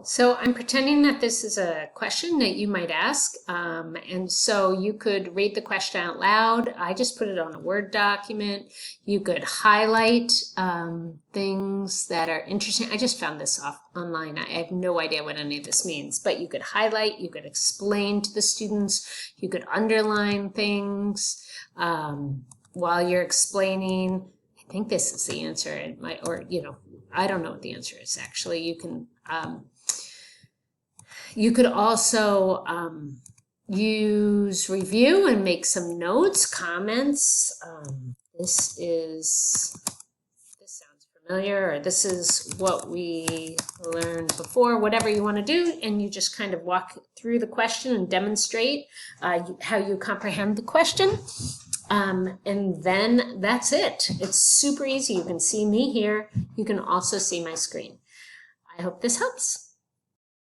So I'm pretending that this is a question that you might ask. And so you could read the question out loud. I just put it on a Word document. You could highlight things that are interesting. I just found this off online. I have no idea what any of this means, but you could highlight, you could explain to the students, you could underline things while you're explaining. I think this is the answer. It might, or, I don't know what the answer is actually. You could also use review and make some notes, comments. This sounds familiar, or this is what we learned before, whatever you want to do, and you just kind of walk through the question and demonstrate how you comprehend the question. And then that's it. It's super easy. You can see me here. You can also see my screen. I hope this helps.